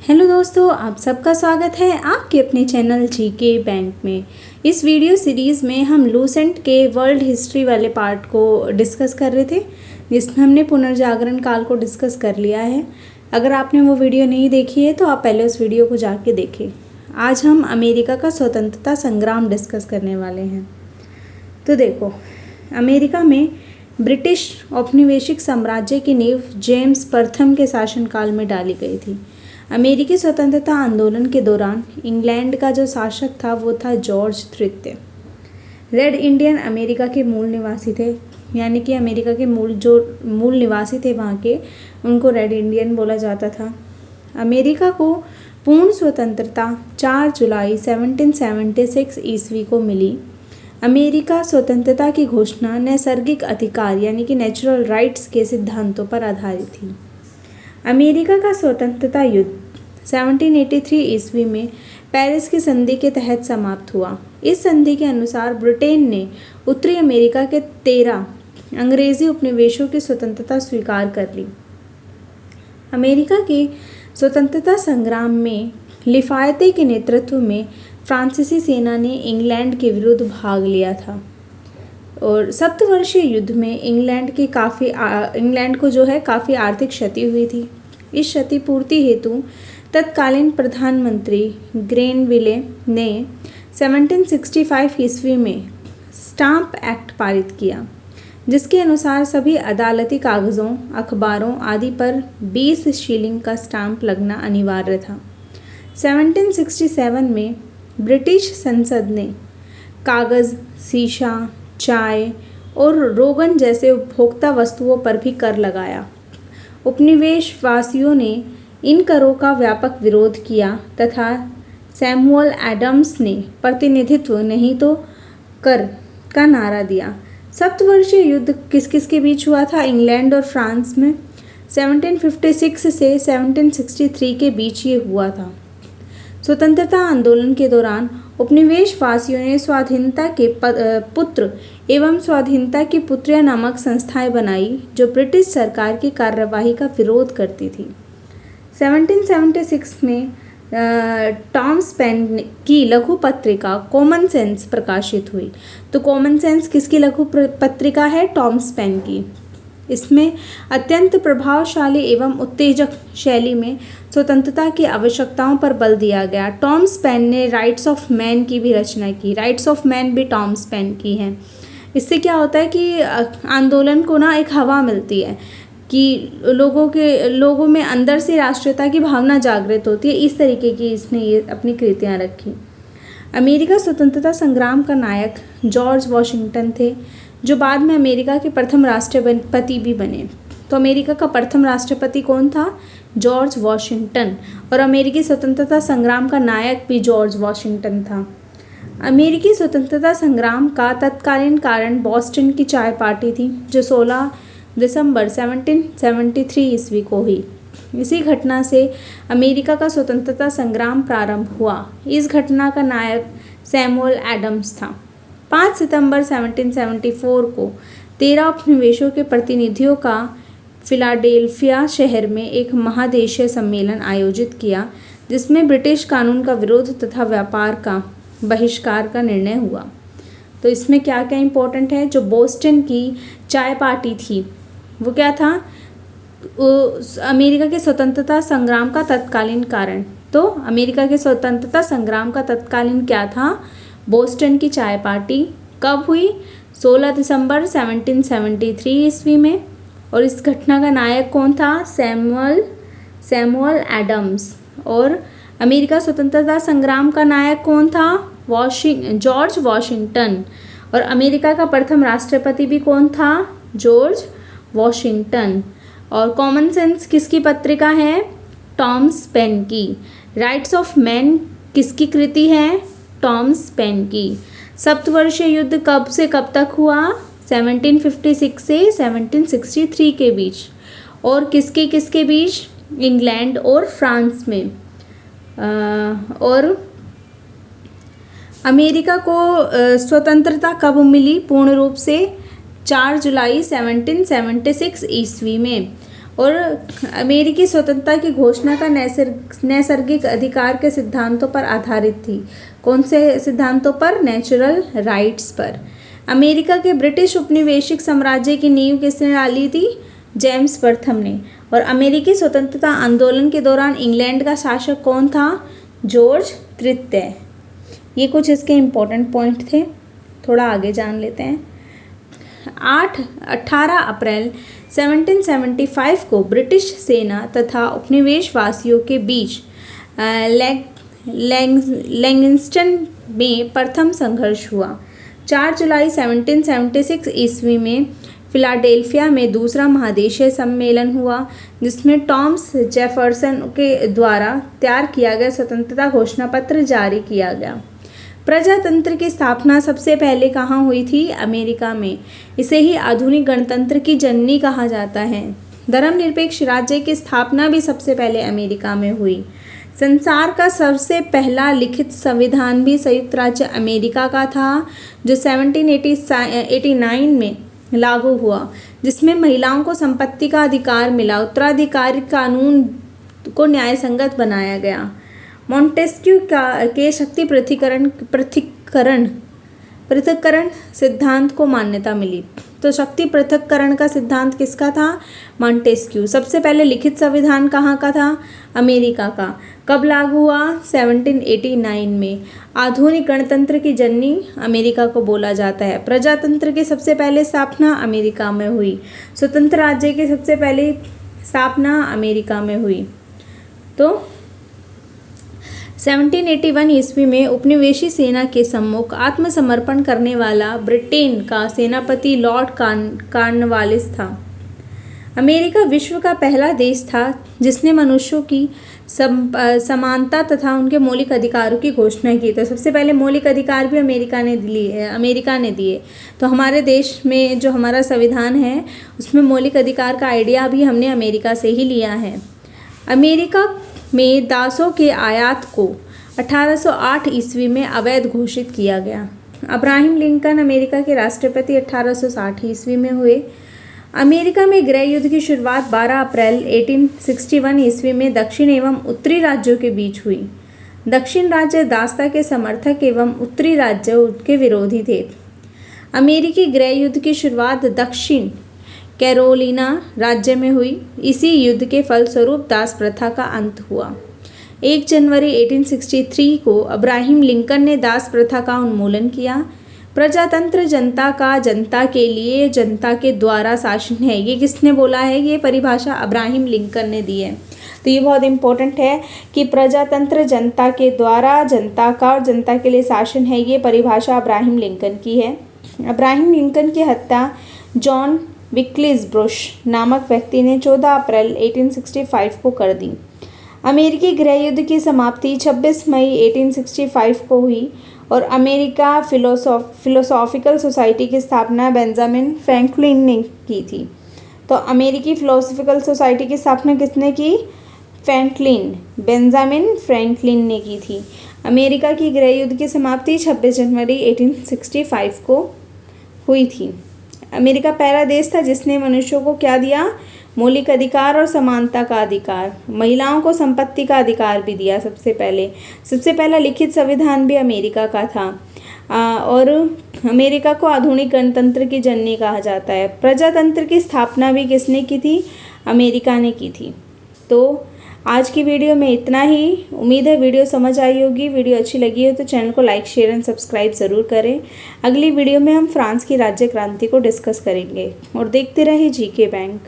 Hello दोस्तों, आप सबका स्वागत है आपके अपने चैनल जीके बैंक में। इस वीडियो सीरीज़ में हम लूसेंट के वर्ल्ड हिस्ट्री वाले पार्ट को डिस्कस कर रहे थे, जिसमें हमने पुनर्जागरण काल को डिस्कस कर लिया है। अगर आपने वो वीडियो नहीं देखी है तो आप पहले उस वीडियो को जाके देखें। आज हम अमेरिका का स्वतंत्रता संग्राम डिस्कस करने वाले हैं। तो देखो, अमेरिका में ब्रिटिश औपनिवेशिक साम्राज्य की नींव जेम्स प्रथम के शासनकाल में डाली गई थी। अमेरिकी स्वतंत्रता आंदोलन के दौरान इंग्लैंड का जो शासक था वो था जॉर्ज तृतीय। रेड इंडियन अमेरिका के मूल निवासी थे, यानी कि अमेरिका के मूल निवासी थे वहाँ के, उनको रेड इंडियन बोला जाता था। अमेरिका को पूर्ण स्वतंत्रता 4 जुलाई 1776 ईस्वी को मिली। अमेरिका स्वतंत्रता की घोषणा नैसर्गिक अधिकार यानी कि नेचुरल राइट्स के सिद्धांतों पर आधारित थी। अमेरिका का स्वतंत्रता युद्ध 1783 ईस्वी में पेरिस की संधि के तहत समाप्त हुआ। इस संधि के अनुसार ब्रिटेन ने उत्तरी अमेरिका के 13 अंग्रेजी उपनिवेशों की स्वतंत्रता स्वीकार कर ली। अमेरिका के स्वतंत्रता संग्राम में लिफायते के नेतृत्व में फ्रांसीसी सेना ने इंग्लैंड के विरुद्ध भाग लिया था और सप्तवर्षीय युद्ध में इंग्लैंड को जो है काफ़ी आर्थिक क्षति हुई थी। इस क्षतिपूर्ति हेतु तत्कालीन प्रधानमंत्री ग्रेनविले ने 1765 ईस्वी में स्टाम्प एक्ट पारित किया, जिसके अनुसार सभी अदालती कागज़ों, अखबारों आदि पर 20 शिलिंग का स्टाम्प लगना अनिवार्य था। 1767 में ब्रिटिश संसद ने कागज़, शीशा, चाय और रोगन जैसे उपभोक्ता वस्तुओं पर भी कर लगाया। उपनिवेशवासियों ने इन करों का व्यापक विरोध किया तथा सैमुअल एडम्स ने प्रतिनिधित्व नहीं तो कर का नारा दिया। सप्तवर्षीय युद्ध किस किस के बीच हुआ था? इंग्लैंड और फ्रांस में 1756 से 1763 के बीच ये हुआ था। स्वतंत्रता आंदोलन के दौरान उपनिवेशवासियों ने स्वाधीनता के पुत्र एवं स्वाधीनता की पुत्रियां नामक संस्थाएं बनाई, जो ब्रिटिश सरकार की कार्यवाही का विरोध करती थी। 1776 में टॉमस पेन की लघु पत्रिका कॉमन सेंस प्रकाशित हुई। तो कॉमन सेंस किसकी लघु पत्रिका है? टॉमस पेन की। इसमें अत्यंत प्रभावशाली एवं उत्तेजक शैली में स्वतंत्रता की आवश्यकताओं पर बल दिया गया। टॉमस पेन ने राइट्स ऑफ मैन की भी रचना की। राइट्स ऑफ मैन भी टॉमस पेन की है। इससे क्या होता है कि आंदोलन को ना एक हवा मिलती है कि लोगों में अंदर से राष्ट्रीयता की भावना जागृत होती है। इस तरीके की इसने ये अपनी कृतियाँ रखी। अमेरिका स्वतंत्रता संग्राम का नायक जॉर्ज वॉशिंगटन थे, जो बाद में अमेरिका के प्रथम राष्ट्रपति भी बने। तो अमेरिका का प्रथम राष्ट्रपति कौन था? George Washington. और अमेरिकी स्वतंत्रता संग्राम का नायक भी जॉर्ज वॉशिंगटन था। अमेरिकी स्वतंत्रता संग्राम का तत्कालीन कारण बॉस्टन की चाय पार्टी थी, जो 16 दिसंबर 1773 ईस्वी को हुई। इसी घटना से अमेरिका का स्वतंत्रता संग्राम प्रारंभ हुआ। इस घटना का नायक सैमुअल एडम्स था। 5 सितंबर 1774 को 13 उपनिवेशों के प्रतिनिधियों का फिलाडेल्फिया शहर में एक महादेशीय सम्मेलन आयोजित किया, जिसमें ब्रिटिश कानून का विरोध तथा व्यापार का बहिष्कार का निर्णय हुआ। तो इसमें क्या क्या इम्पोर्टेंट है? जो बोस्टन की चाय पार्टी थी वो क्या था? अमेरिका के स्वतंत्रता संग्राम का तत्कालीन कारण। तो अमेरिका के स्वतंत्रता संग्राम का तत्कालीन क्या था? बोस्टन की चाय पार्टी। कब हुई? 16 दिसंबर 1773 ईस्वी में। और इस घटना का नायक कौन था? Samuel Adams. और अमेरिका स्वतंत्रता संग्राम का नायक कौन था? George Washington. और अमेरिका का प्रथम राष्ट्रपति भी कौन था? George Washington. और कॉमन सेंस किसकी पत्रिका है? टॉमस पेन की। राइट्स ऑफ मैन किसकी कृति है? टॉमस पेन की। सप्तवर्षीय युद्ध कब से कब तक हुआ? 1756 से 1763 के बीच। और किसके बीच? इंग्लैंड और फ्रांस में। और अमेरिका को स्वतंत्रता कब मिली पूर्ण रूप से? 4 जुलाई 1776 ईस्वी में। और अमेरिकी स्वतंत्रता की घोषणा का नैसर्गिक अधिकार के सिद्धांतों पर आधारित थी। कौन से सिद्धांतों पर? नेचुरल राइट्स पर। अमेरिका के ब्रिटिश उपनिवेशिक साम्राज्य की नींव किसने डाली थी? जेम्स प्रथम ने। और अमेरिकी स्वतंत्रता आंदोलन के दौरान इंग्लैंड का शासक कौन था? जॉर्ज तृतीय। ये कुछ इसके इम्पोर्टेंट पॉइंट थे, थोड़ा आगे जान लेते हैं। 18 अप्रैल 1775 को ब्रिटिश सेना तथा उपनिवेशवासियों के बीच लैंगिस्टन में प्रथम संघर्ष हुआ। 4 जुलाई 1776 ईस्वी में फिलाडेल्फिया में दूसरा महादेशीय सम्मेलन हुआ, जिसमें टॉमस जेफरसन के द्वारा तैयार किया गया स्वतंत्रता घोषणा पत्र जारी किया गया। प्रजातंत्र की स्थापना सबसे पहले कहाँ हुई थी? अमेरिका में। इसे ही आधुनिक गणतंत्र की जननी कहा जाता है। धर्मनिरपेक्ष राज्य की स्थापना भी सबसे पहले अमेरिका में हुई। संसार का सबसे पहला लिखित संविधान भी संयुक्त राज्य अमेरिका का था, जो 1789 में लागू हुआ, जिसमें महिलाओं को संपत्ति का अधिकार मिला। उत्तराधिकारी कानून को न्यायसंगत बनाया गया। मॉन्टेस्क्यू के शक्ति पृथक्करण सिद्धांत को मान्यता मिली। तो शक्ति पृथक्करण का सिद्धांत किसका था? मॉन्टेस्क्यू। सबसे पहले लिखित संविधान कहाँ का था? अमेरिका का। कब लागू हुआ? 1789 में। आधुनिक गणतंत्र की जननी अमेरिका को बोला जाता है। प्रजातंत्र की सबसे पहले स्थापना अमेरिका में हुई। स्वतंत्र राज्य की सबसे पहली स्थापना अमेरिका में हुई। तो 1781 ईस्वी में उपनिवेशी सेना के सम्मुख आत्मसमर्पण करने वाला ब्रिटेन का सेनापति लॉर्ड कॉर्नवालिस था। अमेरिका विश्व का पहला देश था जिसने मनुष्यों की समानता तथा उनके मौलिक अधिकारों की घोषणा की। तो सबसे पहले मौलिक अधिकार भी अमेरिका ने दिए। तो हमारे देश में जो हमारा संविधान है उसमें मौलिक अधिकार का आइडिया भी हमने अमेरिका से ही लिया है। अमेरिका में दासों के आयात को 1808 ईस्वी में अवैध घोषित किया गया। अब्राहम लिंकन अमेरिका के राष्ट्रपति 1860 ईस्वी में हुए। अमेरिका में गृह युद्ध की शुरुआत 12 अप्रैल 1861 ईस्वी में दक्षिण एवं उत्तरी राज्यों के बीच हुई। दक्षिण राज्य दासता के समर्थक एवं उत्तरी राज्य उनके विरोधी थे। अमेरिकी गृह युद्ध की शुरुआत दक्षिण कैरोलिना राज्य में हुई। इसी युद्ध के फलस्वरूप दास प्रथा का अंत हुआ। 1 जनवरी 1863 को अब्राहम लिंकन ने दास प्रथा का उन्मूलन किया। प्रजातंत्र जनता का, जनता के लिए, जनता के द्वारा शासन है। ये किसने बोला है? ये परिभाषा अब्राहम लिंकन ने दी है। तो ये बहुत इंपॉर्टेंट है कि प्रजातंत्र जनता के द्वारा, जनता का और जनता के लिए शासन है। ये परिभाषा अब्राहम लिंकन की है। अब्राहम लिंकन की हत्या जॉन विक्लिस ब्रुश नामक व्यक्ति ने 14 अप्रैल 1865 को कर दी। अमेरिकी गृह युद्ध की समाप्ति 26 मई 1865 को हुई और अमेरिका फिलोसॉफिकल सोसाइटी की स्थापना बेंजामिन फ्रैंकलिन ने की थी। तो अमेरिकी फिलोसॉफिकल सोसाइटी की स्थापना किसने की? बेंजामिन फ्रैंकलिन ने की थी। अमेरिका की गृह युद्ध की समाप्ति 26 जनवरी 1865 को हुई थी। अमेरिका पहला देश था जिसने मनुष्यों को क्या दिया? मौलिक अधिकार और समानता का अधिकार। महिलाओं को संपत्ति का अधिकार भी दिया। सबसे पहला लिखित संविधान भी अमेरिका का था। और अमेरिका को आधुनिक गणतंत्र की जननी कहा जाता है। प्रजातंत्र की स्थापना भी किसने की थी? अमेरिका ने की थी। तो आज की वीडियो में इतना ही। उम्मीद है वीडियो समझ आई होगी। वीडियो अच्छी लगी हो तो चैनल को लाइक, शेयर एंड सब्सक्राइब ज़रूर करें। अगली वीडियो में हम फ्रांस की राज्य क्रांति को डिस्कस करेंगे। और देखते रहिए जीके बैंक।